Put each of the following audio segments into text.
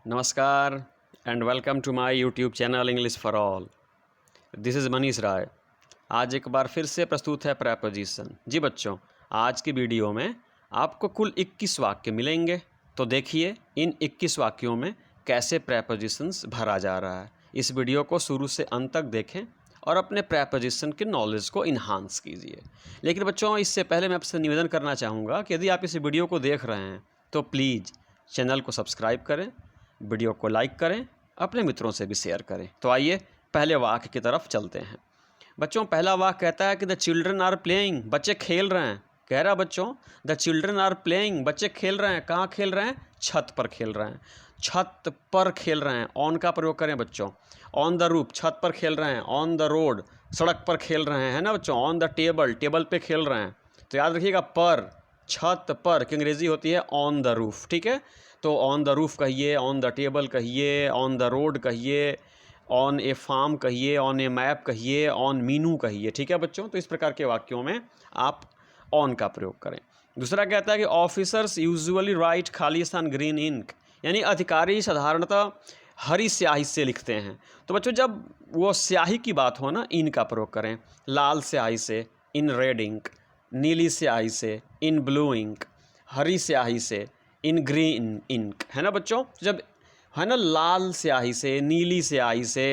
नमस्कार and welcome to my YouTube channel English for all. This is Manish Rai. आज एक बार फिर से प्रस्तुत है प्रेपोजिशन। जी बच्चों, आज की वीडियो में आपको कुल 21 वाक्य मिलेंगे। तो देखिए इन 21 वाक्यों में कैसे प्रेपोजिशंस भरा जा रहा है। इस वीडियो को शुरू से अंत तक देखें और अपने प्रेपोजिशन के नॉलेज को इन्हांस कीजिए। लेकिन बच्चों, इससे पहले मैं आपसे निवेदन करना चाहूँगा कि यदि आप इस वीडियो को देख रहे हैं तो प्लीज़ चैनल को सब्सक्राइब करें, वीडियो को लाइक करें, अपने मित्रों से भी शेयर करें। तो आइए पहले वाक्य की तरफ चलते हैं। बच्चों, पहला वाक्य कहता है कि द चिल्ड्रन आर प्लेइंग, बच्चे खेल रहे हैं। कह रहा बच्चों द चिल्ड्रन आर प्लेइंग, बच्चे खेल रहे हैं। कहाँ खेल रहे हैं? छत पर खेल रहे हैं। छत पर खेल रहे हैं। ऑन का प्रयोग करें बच्चों। ऑन द रूफ, छत पर खेल रहे हैं। ऑन द रोड, सड़क पर खेल रहे हैं, है ना बच्चों। ऑन द टेबल, टेबल पे खेल रहे हैं। तो याद रखिएगा, पर, छत पर की अंग्रेजी होती है ऑन द रूफ। ठीक है, तो ऑन द रूफ कहिए, ऑन द टेबल कहिए, ऑन द रोड कहिए, ऑन ए फार्म कहिए, ऑन ए मैप कहिए, ऑन मीनू कहिए। ठीक है बच्चों, तो इस प्रकार के वाक्यों में आप ऑन का प्रयोग करें। दूसरा कहता है कि ऑफिसर्स यूजुअली राइट खाली स्थान ग्रीन इंक, यानी अधिकारी साधारणतः हरी स्याही से लिखते हैं। तो बच्चों, जब वो स्याही की बात हो ना, इन का प्रयोग करें। लाल स्याही से इन रेड इंक, नीली स्याही से इन ब्लू इंक, हरी स्याही से इन ग्रीन इंक, है ना बच्चों। जब है ना लाल स्याही से, नीली स्याही से,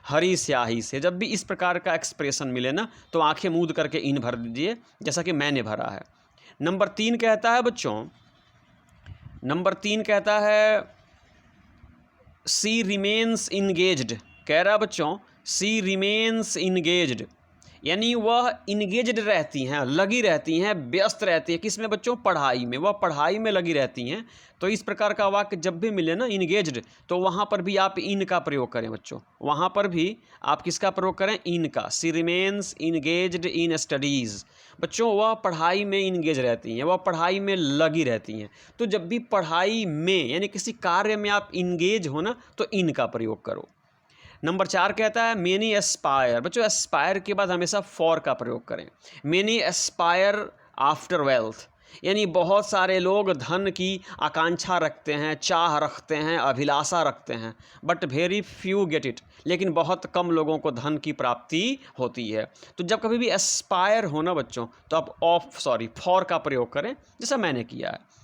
हरी स्याही से, जब भी इस प्रकार का एक्सप्रेशन मिले ना, तो आंखें मूंद करके इन भर दीजिए, जैसा कि मैंने भरा है। नंबर 3 कहता है बच्चों, नंबर 3 कहता है सी रिमेन्स इंगेज्ड। कह रहा बच्चों सी रिमेन्स इंगेज्ड, यानी वह इंगेज्ड रहती हैं, लगी रहती हैं, व्यस्त रहती हैं। किस में बच्चों? पढ़ाई में। वह पढ़ाई में लगी रहती हैं। तो इस प्रकार का वाक्य जब भी मिले ना इंगेज्ड, तो वहाँ पर भी आप इन का प्रयोग करें बच्चों। वहाँ पर भी आप किसका प्रयोग करें? इन का। सी रिमेन्स इंगेज्ड इन स्टडीज़। बच्चों, वह पढ़ाई में इंगेज रहती हैं, वह पढ़ाई में लगी रहती हैं। तो जब भी पढ़ाई में यानी किसी कार्य में आप इंगेज हो ना, तो इन का प्रयोग करो। नंबर 4 कहता है मेनी एस्पायर। बच्चों, एस्पायर के बाद हमेशा फॉर का प्रयोग करें। मेनी एस्पायर आफ्टर वेल्थ, यानी बहुत सारे लोग धन की आकांक्षा रखते हैं, चाह रखते हैं, अभिलाषा रखते हैं, but very few get it, लेकिन बहुत कम लोगों को धन की प्राप्ति होती है। तो जब कभी भी एस्पायर हो ना बच्चों, तो आप फॉर का प्रयोग करें, जैसा मैंने किया है।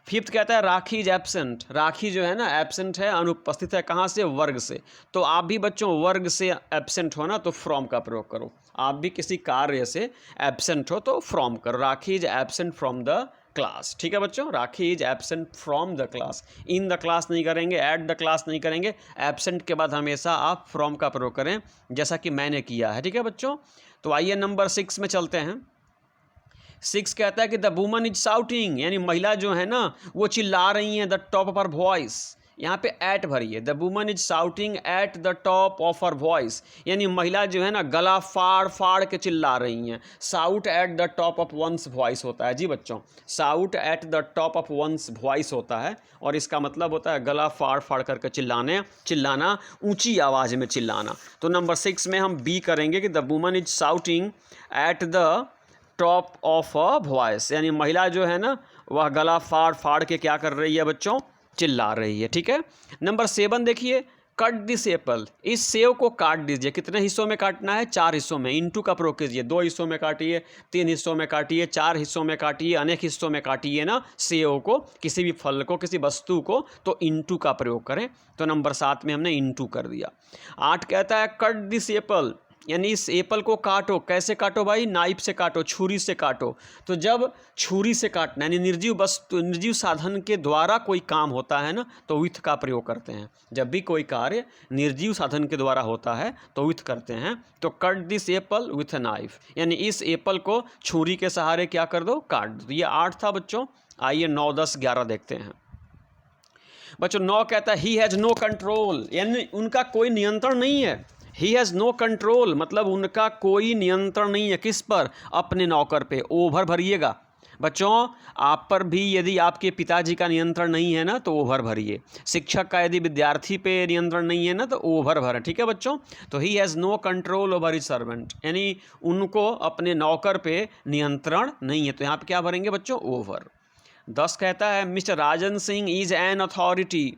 5th कहता है राखी इज एब्सेंट। राखी जो है ना एब्सेंट है, अनुपस्थित है। कहाँ से? वर्ग से। तो आप भी बच्चों वर्ग से एब्सेंट हो ना, तो फ्रॉम का प्रयोग करो। आप भी किसी कार्य से एब्सेंट हो तो फ्रॉम करो। Rakhi is absent from the class. ठीक है बच्चों, Rakhi is absent from the class. In the class नहीं करेंगे, एट द क्लास नहीं करेंगे। एब्सेंट के बाद हमेशा आप फ्रॉम का प्रयोग करें, जैसा कि मैंने किया है। ठीक है बच्चों, तो आइए नंबर 6 में चलते हैं। 6 कहता है कि द वुमन इज शाउटिंग, यानी महिला जो है ना वो चिल्ला रही हैं, the top of her voice. यहाँ पे एट भरिए। The woman is shouting at the top of her voice, यानी महिला जो है ना गला फाड़ फाड़ के चिल्ला रही हैं। Shout at the top of one's voice होता है। जी बच्चों, shout at the top of one's voice होता है, और इसका मतलब होता है गला फाड़ फाड़ करके चिल्लाना, ऊंची आवाज़ में चिल्लाना। तो नंबर 6 में हम बी करेंगे कि the woman is shouting at the top of a voice, यानी महिला जो है ना वह गला फाड़ फाड़ के क्या कर रही है बच्चों? चिल्ला रही है। ठीक है, नंबर 7 देखिए, कट दिस एप्पल, इस सेव को काट दीजिए। कितने हिस्सों में काटना है? 4 हिस्सों में। इनटू का प्रयोग कीजिए। 2 हिस्सों में काटिए, 3 हिस्सों में काटिए, 4 हिस्सों में काटिए, अनेक हिस्सों में काटिए ना सेव को, किसी भी फल को, किसी वस्तु को, तो इनटू का प्रयोग करें। तो नंबर 7 में हमने इनटू कर दिया। 8 कहता है कट दिस एप्पल, यानी इस एप्पल को काटो। कैसे काटो भाई? नाइफ से काटो, छुरी से काटो। तो जब छुरी से काटना यानी निर्जीव वस्तु, निर्जीव साधन के द्वारा कोई काम होता है ना, तो विथ का प्रयोग करते हैं। जब भी कोई कार्य निर्जीव साधन के द्वारा होता है तो विथ करते हैं। तो cut this Apple with a knife, यानी इस एप्पल को छुरी के सहारे क्या कर दो? काट दो। तो ये 8 था बच्चों। आइए 9, 10, 11 देखते हैं बच्चों। 9 कहता है ही हैज़ नो कंट्रोल, यानी उनका कोई नियंत्रण नहीं है। ही हैज़ नो कंट्रोल मतलब उनका कोई नियंत्रण नहीं है। किस पर? अपने नौकर पे। ओवर भरिएगा बच्चों। आप पर भी यदि आपके पिताजी का नियंत्रण नहीं है ना, तो ओवर भरिए। शिक्षक का यदि विद्यार्थी पे नियंत्रण नहीं है ना, तो ओवर भरें। ठीक है बच्चों, तो he has no control over his servant, यानी उनको अपने नौकर पे नियंत्रण नहीं है। तो यहाँ पे क्या भरेंगे बच्चों? ओवर। 10 कहता है mister Rajan Singh is an authority,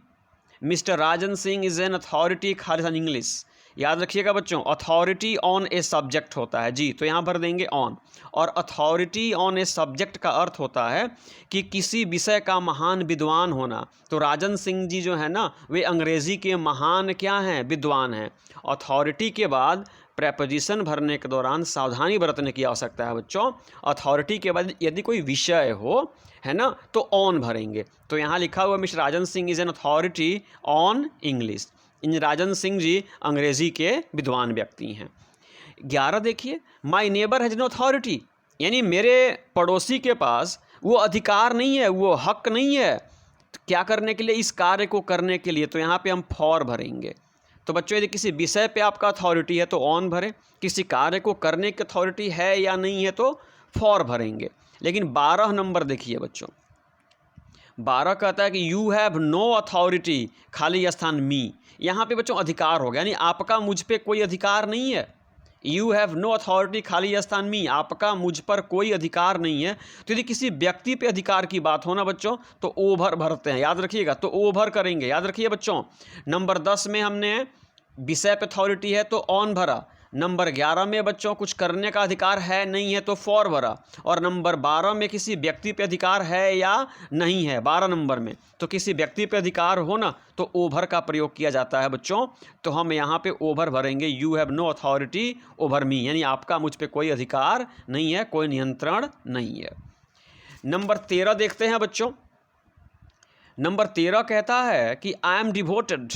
mister Rajan Singh is an authority Khalistan English. याद रखिएगा बच्चों, अथॉरिटी ऑन ए सब्जेक्ट होता है जी, तो यहाँ भर देंगे ऑन। और अथॉरिटी ऑन ए सब्जेक्ट का अर्थ होता है कि किसी विषय का महान विद्वान होना। तो राजन सिंह जी जो है ना, वे अंग्रेज़ी के महान क्या हैं, विद्वान हैं। अथॉरिटी के बाद प्रेपोजिशन भरने के दौरान सावधानी बरतने की आवश्यकता है बच्चों। अथॉरिटी के बाद यदि कोई विषय हो, है ना, तो ऑन भरेंगे। तो यहाँ लिखा हुआ mister Rajan Singh is an authority on English. इन राजन सिंह जी अंग्रेज़ी के विद्वान व्यक्ति हैं। 11 देखिए, my neighbour has no authority, यानी मेरे पड़ोसी के पास वो अधिकार नहीं है, वो हक नहीं है। तो क्या करने के लिए, इस कार्य को करने के लिए, तो यहाँ पे हम फॉर भरेंगे। तो बच्चों यदि किसी विषय पे आपका अथॉरिटी है तो ऑन भरें, किसी कार्य को करने की अथॉरिटी है या नहीं है तो फॉर भरेंगे। लेकिन 12 नंबर देखिए बच्चों, 12 कहता है कि यू हैव नो अथॉरिटी खाली स्थान मी। यहाँ पे बच्चों अधिकार हो गया, यानी आपका मुझ पे कोई अधिकार नहीं है। यू हैव नो अथॉरिटी खाली स्थान मी, आपका मुझ पर कोई अधिकार नहीं है। तो यदि किसी व्यक्ति पे अधिकार की बात हो ना बच्चों, तो ओवर भरते हैं, याद रखिएगा, तो ओवर करेंगे, याद रखिए बच्चों। नंबर 10 में हमने विषय पे अथॉरिटी है तो ऑन भरा। नंबर 11 में बच्चों कुछ करने का अधिकार है नहीं है तो फॉर भरा। और नंबर 12 में किसी व्यक्ति पे अधिकार है या नहीं है, 12 नंबर में तो किसी व्यक्ति पे अधिकार हो ना तो ओवर का प्रयोग किया जाता है बच्चों। तो हम यहाँ पे ओवर भरेंगे, you have no authority over me, यानी आपका मुझ पे कोई अधिकार नहीं है, कोई नियंत्रण नहीं है। नंबर 13 देखते हैं बच्चों। नंबर 13 कहता है कि आई am devoted,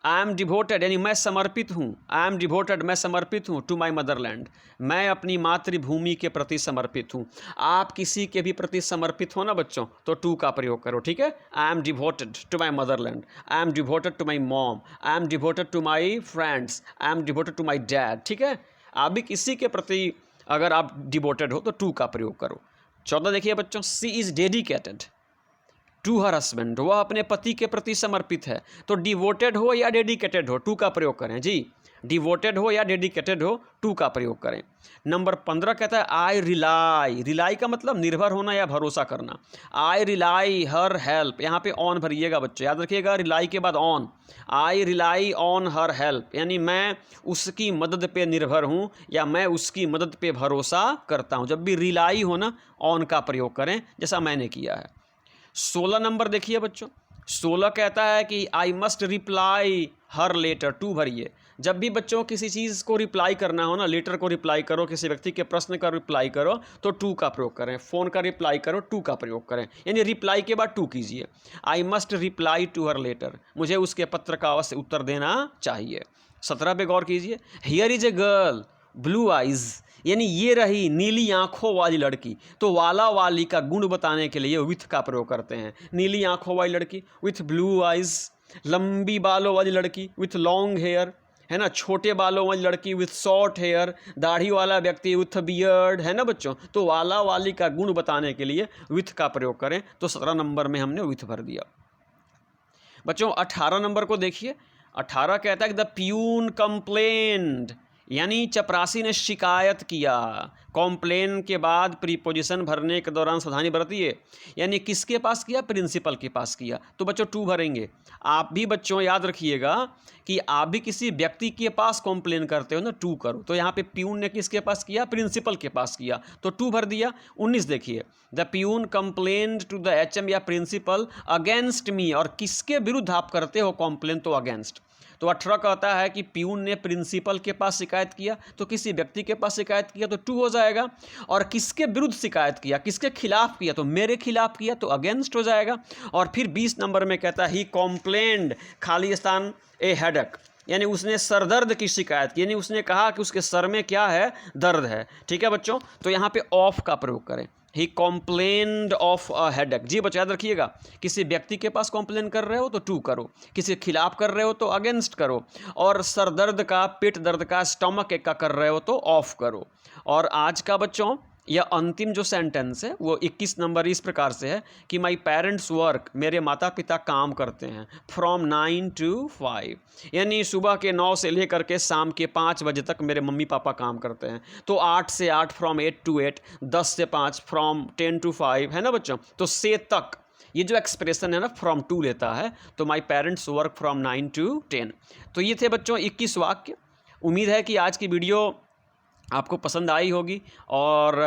I am devoted यानी मैं समर्पित हूँ। आई एम डिवोटेड, मैं समर्पित हूँ टू माई मदरलैंड, मैं अपनी मातृभूमि के प्रति समर्पित हूँ। आप किसी के भी प्रति समर्पित हो ना बच्चों तो टू का प्रयोग करो, ठीक है। I am devoted to my motherland, I am devoted to my mom, I am devoted to my friends, I am devoted to my dad, ठीक है। आप भी किसी के प्रति अगर आप डिवोटेड हो तो टू का प्रयोग करो। 14 देखिए बच्चों, she is dedicated to her husband, वह अपने पति के प्रति समर्पित है। तो डिवोटेड हो या डेडिकेटेड हो, टू का प्रयोग करें जी। डिवोटेड हो या डेडिकेटेड हो, टू का प्रयोग करें। नंबर 15 कहता है आई रिलाई, रिलाई का मतलब निर्भर होना या भरोसा करना। आई रिलाई हर हेल्प, यहाँ पे ऑन भरिएगा बच्चों, याद रखिएगा, रिलाई के बाद on. I rely on her help, यानी मैं उसकी मदद पे निर्भर हूँ या मैं उसकी मदद पे भरोसा करता हूँ। जब भी रिलाई हो ना, ऑन का प्रयोग करें, जैसा मैंने किया है। 16 नंबर देखिए बच्चों, 16 कहता है कि I must reply her letter, to भरिए। जब भी बच्चों किसी चीज़ को रिप्लाई करना हो ना, लेटर को रिप्लाई करो, किसी व्यक्ति के प्रश्न का रिप्लाई करो तो टू का प्रयोग करें। फ़ोन का रिप्लाई करो, टू का प्रयोग करें, यानी रिप्लाई के बाद टू कीजिए। I must reply to her letter, मुझे उसके पत्र का अवश्य उत्तर देना चाहिए। 17 पे गौर कीजिए, here is a girl blue eyes, यानी ये रही नीली आंखों वाली लड़की। तो वाला वाली का गुण बताने के लिए विथ का प्रयोग करते हैं। नीली आंखों वाली लड़की विथ ब्लू आइज, लंबी बालों वाली लड़की विथ लॉन्ग हेयर, है ना, छोटे बालों वाली लड़की विथ शॉर्ट हेयर, दाढ़ी वाला व्यक्ति विथ बियर्ड, है ना बच्चों। तो वाला वाली का गुण बताने के लिए विथ का प्रयोग करें। तो 17 नंबर में हमने विथ भर दिया बच्चों। 18 नंबर को देखिए, 18 कहता है कि द प्यून कंप्लेन्ड, यानी चपरासी ने शिकायत किया। कॉम्प्लेन के बाद प्रीपोजिशन भरने के दौरान सावधानी बरतिए, यानी किसके पास किया, प्रिंसिपल के पास किया, तो बच्चों टू भरेंगे। आप भी बच्चों याद रखिएगा कि आप भी किसी व्यक्ति के पास कॉम्प्लेन करते हो ना, टू करो। तो यहाँ पे प्यून ने किसके पास किया, प्रिंसिपल के पास किया, तो टू भर दिया। 19 देखिए, the peon complained to the HM या प्रिंसिपल अगेंस्ट मी, और किसके विरुद्ध आप करते हो कॉम्प्लेन, तो अगेंस्ट। तो 18 कहता है कि प्यून ने प्रिंसिपल के पास शिकायत किया, तो किसी व्यक्ति के पास शिकायत किया तो टू हो जाएगा। और किसके विरुद्ध शिकायत किया, किसके खिलाफ किया, तो मेरे खिलाफ किया, तो अगेंस्ट हो जाएगा। और फिर 20 नंबर में कहता है ही कॉम्प्लेन्ड खाली स्थान ए हेडेक, यानी उसने सरदर्द की शिकायत की, यानी उसने कहा कि उसके सर में क्या है, दर्द है। ठीक है बच्चों, तो यहाँ पे ऑफ का प्रयोग करें। ही कॉम्प्लेन्ड ऑफ अ हेडेक। जी बच्चों याद रखिएगा, किसी व्यक्ति के पास कॉम्प्लेन कर रहे हो तो टू करो, किसी के खिलाफ कर रहे हो तो अगेंस्ट करो, और सर दर्द का, पेट दर्द का, स्टमक एक का कर रहे हो तो ऑफ करो। और आज का बच्चों यह अंतिम जो सेंटेंस है वो 21 नंबर इस प्रकार से है कि माई पेरेंट्स वर्क, मेरे माता पिता काम करते हैं, फ्रॉम 9 to 5, यानी सुबह के 9 से लेकर के शाम के 5 बजे तक मेरे मम्मी पापा काम करते हैं। तो 8 से 8 फ्रॉम 8 to 8, 10 से 5 फ्रॉम 10 to 5, है ना बच्चों। तो से तक, ये जो एक्सप्रेशन है ना फ्रॉम टू लेता है, तो my parents work from 9 to 10। तो ये थे बच्चों 21 वाक्य। उम्मीद है कि आज की वीडियो आपको पसंद आई होगी और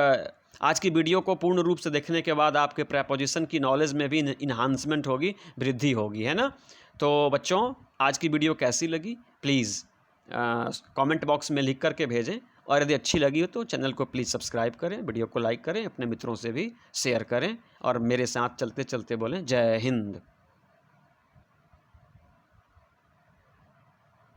आज की वीडियो को पूर्ण रूप से देखने के बाद आपके प्रेपोजिशन की नॉलेज में भी इन्हांसमेंट होगी, वृद्धि होगी, है ना। तो बच्चों आज की वीडियो कैसी लगी प्लीज़ कमेंट बॉक्स में लिख करके भेजें, और यदि अच्छी लगी हो तो चैनल को प्लीज़ सब्सक्राइब करें, वीडियो को लाइक करें, अपने मित्रों से भी शेयर करें, और मेरे साथ चलते चलते बोलें जय हिंद।